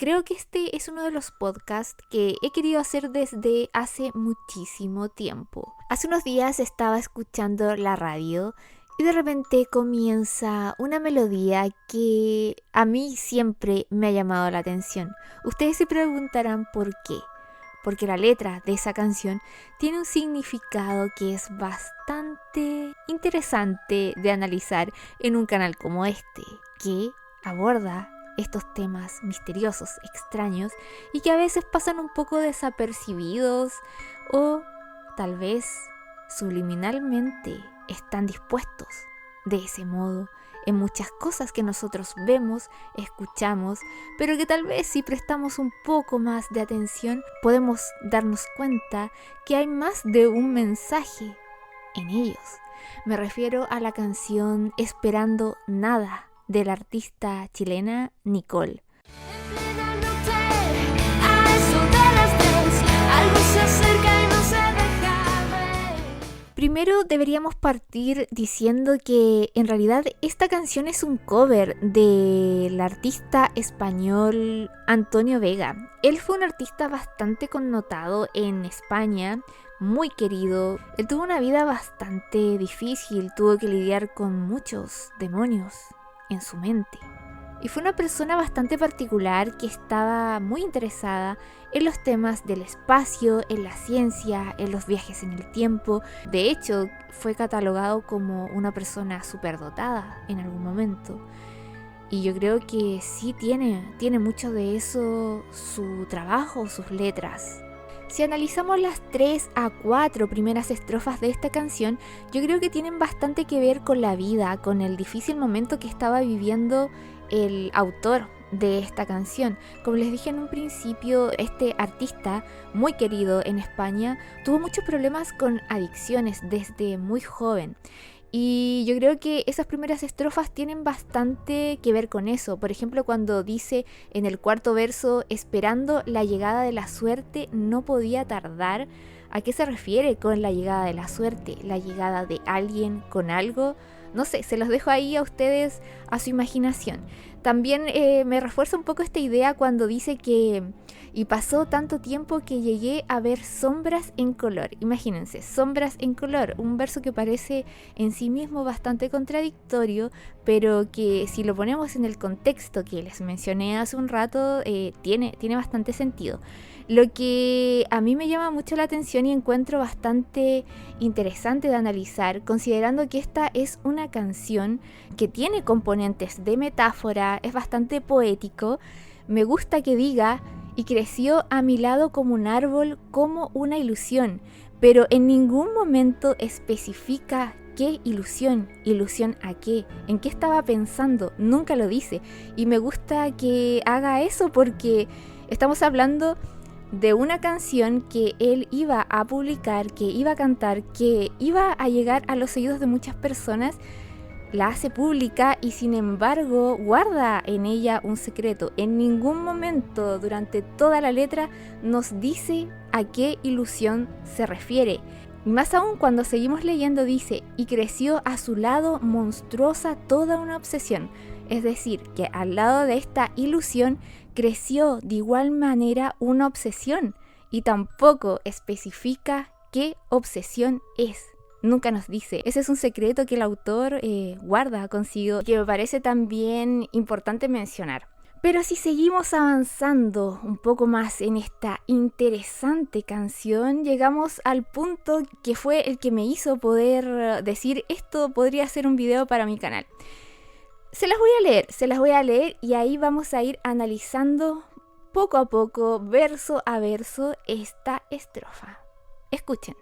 Creo que este es uno de los podcasts que he querido hacer desde hace muchísimo tiempo. Hace unos días estaba escuchando la radio y de repente comienza una melodía que a mí siempre me ha llamado la atención. Ustedes se preguntarán por qué. Porque la letra de esa canción tiene un significado que es bastante interesante de analizar en un canal como este, que aborda estos temas misteriosos, extraños y que a veces pasan un poco desapercibidos o tal vez subliminalmente están dispuestos de ese modo en muchas cosas que nosotros vemos, escuchamos, pero que tal vez si prestamos un poco más de atención podemos darnos cuenta que hay más de un mensaje en ellos. Me refiero a la canción Esperando Nada de la artista chilena Nicole. Primero deberíamos partir diciendo que en realidad esta canción es un cover del artista español Antonio Vega. Él fue un artista bastante connotado en España, muy querido. Él tuvo una vida bastante difícil, tuvo que lidiar con muchos demonios en su mente. Y fue una persona bastante particular que estaba muy interesada en los temas del espacio, en la ciencia, en los viajes en el tiempo. De hecho, fue catalogado como una persona superdotada en algún momento. Y yo creo que sí tiene mucho de eso su trabajo, sus letras. Si analizamos las 3 a 4 primeras estrofas de esta canción, yo creo que tienen bastante que ver con la vida, con el difícil momento que estaba viviendo el autor de esta canción. Como les dije en un principio, este artista muy querido en España tuvo muchos problemas con adicciones desde muy joven. Y yo creo que esas primeras estrofas tienen bastante que ver con eso. Por ejemplo, cuando dice en el cuarto verso, esperando la llegada de la suerte, no podía tardar. ¿A qué se refiere con la llegada de la suerte? ¿La llegada de alguien con algo? No sé, se los dejo ahí a ustedes, a su imaginación. También me refuerza un poco esta idea cuando dice que y pasó tanto tiempo que llegué a ver sombras en color. Imagínense, sombras en color, un verso que parece en sí mismo bastante contradictorio, pero que si lo ponemos en el contexto que les mencioné hace un rato, tiene bastante sentido. Lo que a mí me llama mucho la atención y encuentro bastante interesante de analizar, considerando que esta es una canción que tiene componentes de metáfora, es bastante poético. Me gusta que diga: y creció a mi lado como un árbol, como una ilusión, pero en ningún momento especifica qué ilusión, ilusión a qué, en qué estaba pensando, nunca lo dice. Y me gusta que haga eso porque estamos hablando de una canción que él iba a publicar, que iba a cantar, que iba a llegar a los oídos de muchas personas. La hace pública y sin embargo guarda en ella un secreto. En ningún momento durante toda la letra nos dice a qué ilusión se refiere. Y más aún cuando seguimos leyendo dice: y creció a su lado monstruosa toda una obsesión. Es decir, que al lado de esta ilusión creció de igual manera una obsesión. Y tampoco especifica qué obsesión es. Nunca nos dice. Ese es un secreto que el autor guarda consigo, que me parece también importante mencionar. Pero si seguimos avanzando un poco más en esta interesante canción, llegamos al punto que fue el que me hizo poder decir: esto podría ser un video para mi canal. Se las voy a leer y ahí vamos a ir analizando poco a poco, verso a verso, esta estrofa. Escuchen.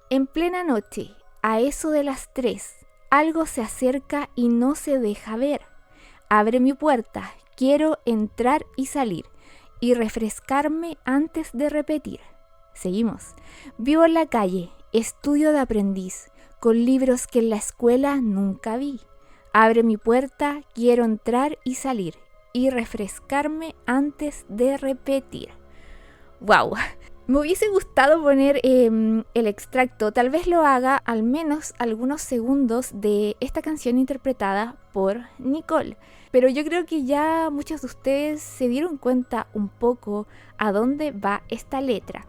En plena noche, a eso de las 3, algo se acerca y no se deja ver. Abre mi puerta, quiero entrar y salir, y refrescarme antes de repetir. Seguimos. Vivo en la calle, estudio de aprendiz, con libros que en la escuela nunca vi. Abre mi puerta, quiero entrar y salir, y refrescarme antes de repetir. ¡Wow! Me hubiese gustado poner el extracto, tal vez lo haga al menos algunos segundos de esta canción interpretada por Nicole. Pero yo creo que ya muchos de ustedes se dieron cuenta un poco a dónde va esta letra.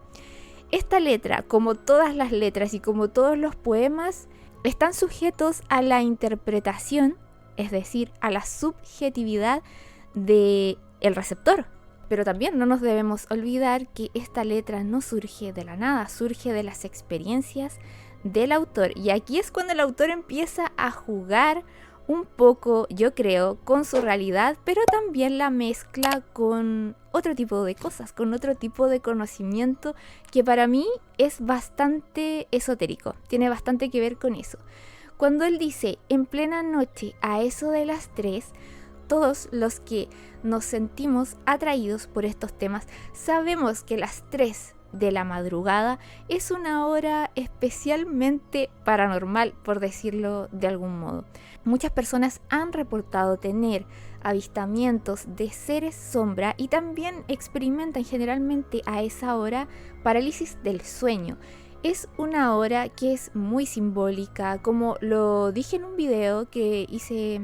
Esta letra, como todas las letras y como todos los poemas, están sujetos a la interpretación, es decir, a la subjetividad del receptor. Pero también no nos debemos olvidar que esta letra no surge de la nada, surge de las experiencias del autor. Y aquí es cuando el autor empieza a jugar un poco, yo creo, con su realidad, pero también la mezcla con otro tipo de cosas, con otro tipo de conocimiento que para mí es bastante esotérico, tiene bastante que ver con eso. Cuando él dice, en plena noche, a eso de las 3, todos los que nos sentimos atraídos por estos temas sabemos que las 3 de la madrugada es una hora especialmente paranormal, por decirlo de algún modo. Muchas personas han reportado tener avistamientos de seres sombra y también experimentan generalmente a esa hora parálisis del sueño. Es una hora que es muy simbólica, como lo dije en un video que hice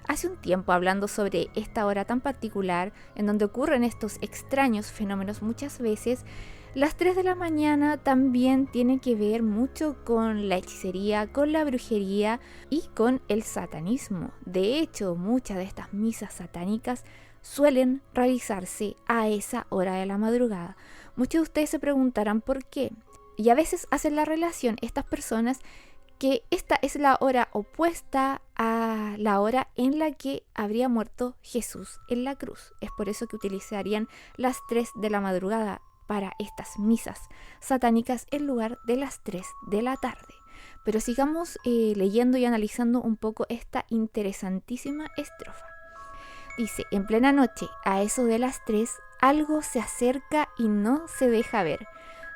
hace un tiempo hablando sobre esta hora tan particular en donde ocurren estos extraños fenómenos muchas veces. Las 3 de la mañana también tienen que ver mucho con la hechicería, con la brujería y con el satanismo. De hecho, muchas de estas misas satánicas suelen realizarse a esa hora de la madrugada. Muchos de ustedes se preguntarán por qué. Y a veces hacen la relación estas personas que esta es la hora opuesta a la hora en la que habría muerto Jesús en la cruz. Es por eso que utilizarían las 3 de la madrugada para estas misas satánicas en lugar de las 3 de la tarde. Pero sigamos leyendo y analizando un poco esta interesantísima estrofa. Dice, en plena noche, a eso de las 3, algo se acerca y no se deja ver.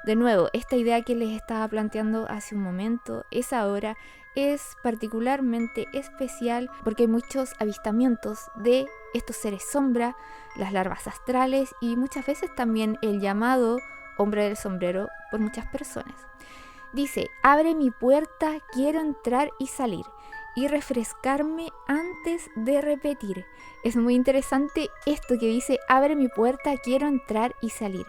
De nuevo, esta idea que les estaba planteando hace un momento, esa hora es particularmente especial porque hay muchos avistamientos de estos seres sombra, las larvas astrales y muchas veces también el llamado hombre del sombrero por muchas personas. Dice, abre mi puerta, quiero entrar y salir y refrescarme antes de repetir. Es muy interesante esto que dice, abre mi puerta, quiero entrar y salir.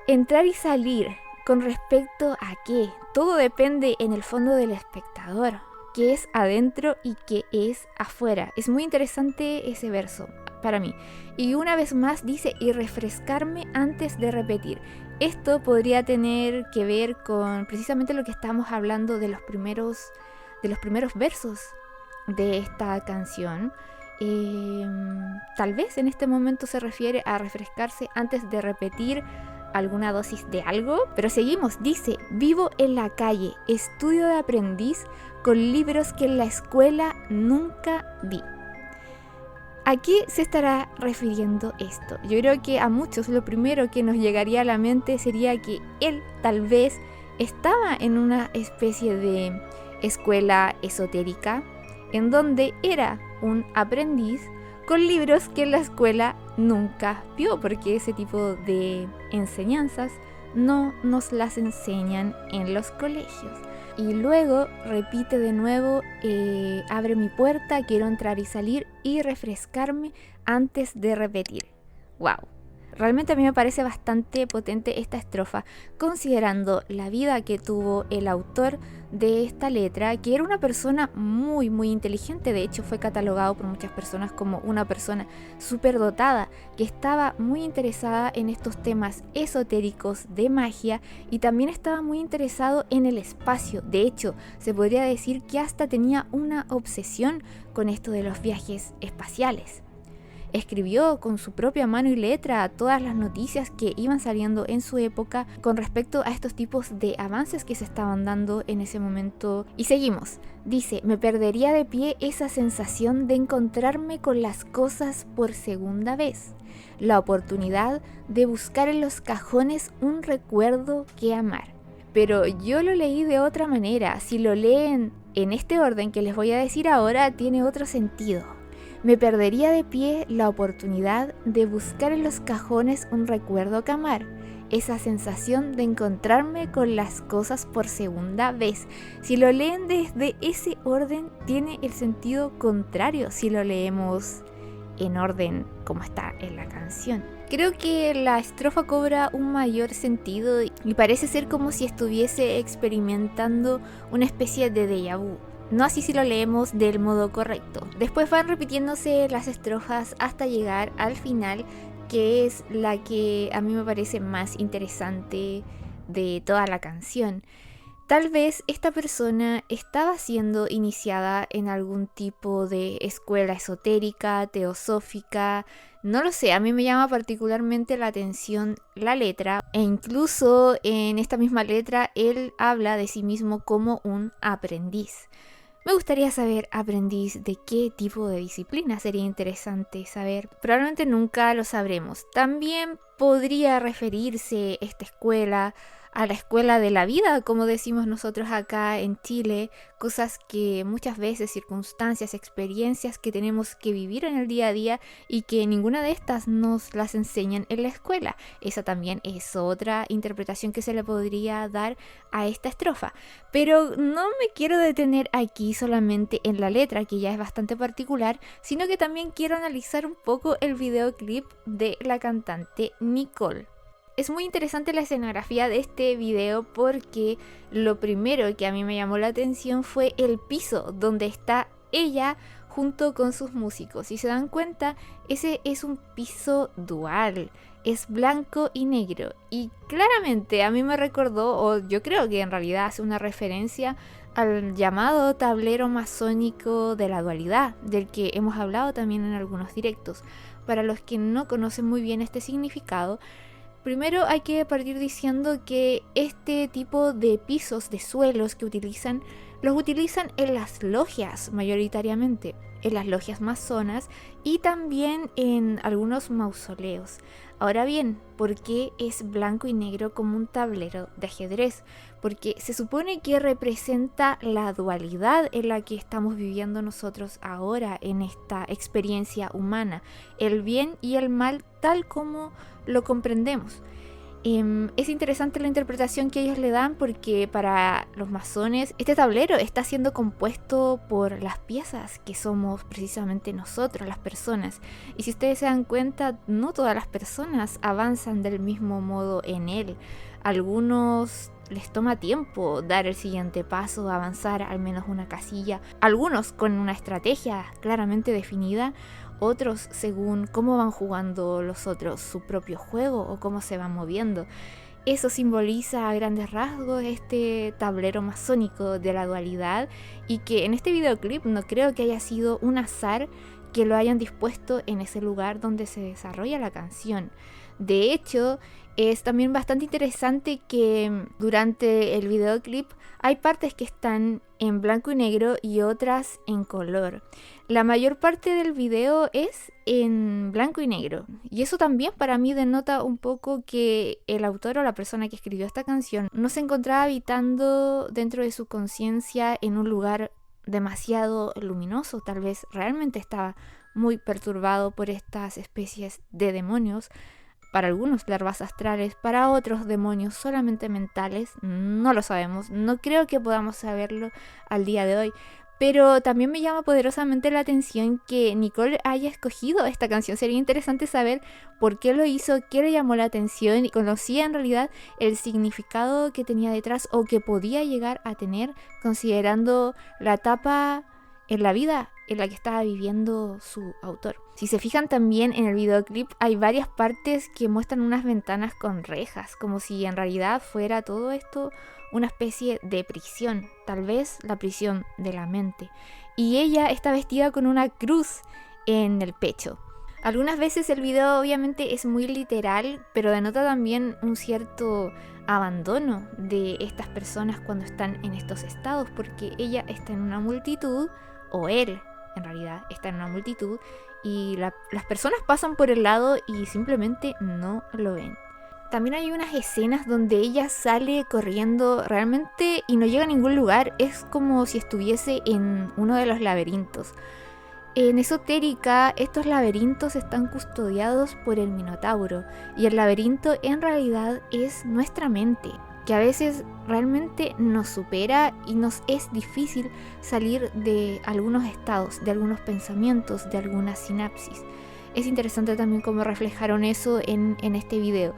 Entrar y salir, ¿con respecto a qué? Todo depende en el fondo del espectador, qué es adentro y qué es afuera. Es muy interesante ese verso para mí. Y una vez más dice, y refrescarme antes de repetir. Esto podría tener que ver con precisamente lo que estamos hablando de los primeros versos de esta canción. Tal vez en este momento se refiere a refrescarse antes de repetir alguna dosis de algo, pero seguimos, dice, vivo en la calle, estudio de aprendiz con libros que en la escuela nunca vi. ¿A qué se estará refiriendo esto? Yo creo que a muchos lo primero que nos llegaría a la mente sería que él tal vez estaba en una especie de escuela esotérica en donde era un aprendiz con libros que en la escuela nunca vio, porque ese tipo de enseñanzas no nos las enseñan en los colegios. Y luego repite de nuevo, abre mi puerta, quiero entrar y salir y refrescarme antes de repetir. ¡Wow! Realmente a mí me parece bastante potente esta estrofa, considerando la vida que tuvo el autor de esta letra, que era una persona muy inteligente. De hecho fue catalogado por muchas personas como una persona súper dotada, que estaba muy interesada en estos temas esotéricos de magia y también estaba muy interesado en el espacio. De hecho, se podría decir que hasta tenía una obsesión con esto de los viajes espaciales. Escribió con su propia mano y letra todas las noticias que iban saliendo en su época con respecto a estos tipos de avances que se estaban dando en ese momento. Y seguimos. Dice, me perdería de pie esa sensación de encontrarme con las cosas por segunda vez. La oportunidad de buscar en los cajones un recuerdo que amar. Pero yo lo leí de otra manera. Si lo leen en este orden que les voy a decir ahora, tiene otro sentido. Me perdería de pie la oportunidad de buscar en los cajones un recuerdo que amar. esa sensación de encontrarme con las cosas por segunda vez. Si lo leen desde ese orden, tiene el sentido contrario si lo leemos en orden como está en la canción. Creo que la estrofa cobra un mayor sentido y parece ser como si estuviese experimentando una especie de déjà vu. No así si lo leemos del modo correcto. Después van repitiéndose las estrofas hasta llegar al final, que es la que a mí me parece más interesante de toda la canción. Tal vez esta persona estaba siendo iniciada en algún tipo de escuela esotérica, teosófica, no lo sé, a mí me llama particularmente la atención la letra, e incluso en esta misma letra él habla de sí mismo como un aprendiz. Me gustaría saber, aprendiz, de qué tipo de disciplina sería interesante saber. Probablemente nunca lo sabremos. También podría referirse esta escuela a la escuela de la vida, como decimos nosotros acá en Chile, cosas que muchas veces, circunstancias, experiencias que tenemos que vivir en el día a día y que ninguna de estas nos las enseñan en la escuela. Esa también es otra interpretación que se le podría dar a esta estrofa. Pero no me quiero detener aquí solamente en la letra, que ya es bastante particular, sino que también quiero analizar un poco el videoclip de la cantante Nicole. Es muy interesante la escenografía de este video porque lo primero que a mí me llamó la atención fue el piso donde está ella junto con sus músicos. Si se dan cuenta, ese es un piso dual, es blanco y negro. Y claramente a mí me recordó, o yo creo que en realidad hace una referencia al llamado tablero masónico de la dualidad, del que hemos hablado también en algunos directos. Para los que no conocen muy bien este significado, primero hay que partir diciendo que este tipo de pisos, de suelos que utilizan, los utilizan en las logias mayoritariamente, en las logias masonas y también en algunos mausoleos. Ahora bien, ¿por qué es blanco y negro como un tablero de ajedrez? Porque se supone que representa la dualidad en la que estamos viviendo nosotros ahora en esta experiencia humana, el bien y el mal tal como lo comprendemos. Es interesante la interpretación que ellos le dan porque para los masones este tablero está siendo compuesto por las piezas que somos precisamente nosotros, las personas. Y si ustedes se dan cuenta, no todas las personas avanzan del mismo modo en él. Algunos les toma tiempo dar el siguiente paso, avanzar al menos una casilla. Algunos con una estrategia claramente definida, otros según cómo van jugando los otros su propio juego o cómo se van moviendo. Eso simboliza a grandes rasgos este tablero masónico de la dualidad y que en este videoclip no creo que haya sido un azar que lo hayan dispuesto en ese lugar donde se desarrolla la canción. De hecho, es también bastante interesante que durante el videoclip hay partes que están en blanco y negro y otras en color. La mayor parte del video es en blanco y negro. Y eso también para mí denota un poco que el autor o la persona que escribió esta canción no se encontraba habitando dentro de su conciencia en un lugar demasiado luminoso. Tal vez realmente estaba muy perturbado por estas especies de demonios. Para algunos larvas astrales, para otros demonios solamente mentales, no lo sabemos, no creo que podamos saberlo al día de hoy, pero también me llama poderosamente la atención que Nicole haya escogido esta canción. Sería interesante saber por qué lo hizo, qué le llamó la atención y conocía en realidad el significado que tenía detrás o que podía llegar a tener considerando la etapa en la vida en la que estaba viviendo su autor. Si se fijan también en el videoclip hay varias partes que muestran unas ventanas con rejas, como si en realidad fuera todo esto una especie de prisión, tal vez la prisión de la mente. Y ella está vestida con una cruz en el pecho. Algunas veces el video obviamente es muy literal, pero denota también un cierto abandono de estas personas cuando están en estos estados, porque ella está en una multitud, o él en realidad está en una multitud, y las personas pasan por el lado y simplemente no lo ven. También hay unas escenas donde ella sale corriendo realmente y no llega a ningún lugar. Es como si estuviese en uno de los laberintos. En Esotérica, estos laberintos están custodiados por el Minotauro, y el laberinto en realidad es nuestra mente, que a veces realmente nos supera y nos es difícil salir de algunos estados, de algunos pensamientos, de algunas sinapsis. Es interesante también cómo reflejaron eso en este video.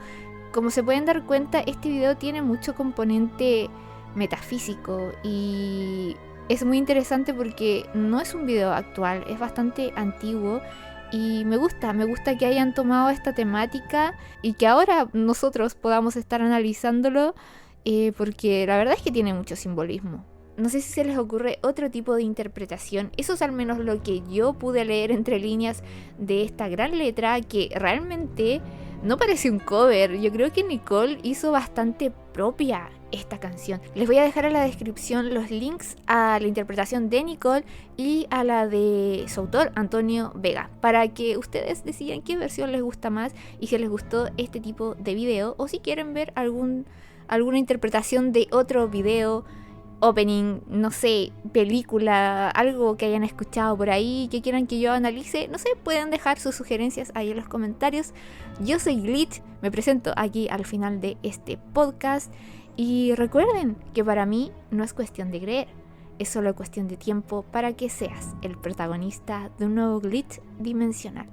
Como se pueden dar cuenta, este video tiene mucho componente metafísico y es muy interesante porque no es un video actual, es bastante antiguo. Y me gusta que hayan tomado esta temática y que ahora nosotros podamos estar analizándolo, porque la verdad es que tiene mucho simbolismo. No sé si se les ocurre otro tipo de interpretación. Eso es al menos lo que yo pude leer entre líneas de esta gran letra, que realmente no parece un cover. Yo creo que Nicole hizo bastante propia esta canción. Les voy a dejar en la descripción los links a la interpretación de Nicole y a la de su autor, Antonio Vega, para que ustedes decidan qué versión les gusta más y si les gustó este tipo de video o si quieren ver alguna interpretación de otro video, opening, no sé, película, algo que hayan escuchado por ahí, que quieran que yo analice, no sé, pueden dejar sus sugerencias ahí en los comentarios. Yo soy Glitch, me presento aquí al final de este podcast y recuerden que para mí no es cuestión de creer, es solo cuestión de tiempo para que seas el protagonista de un nuevo Glitch dimensional.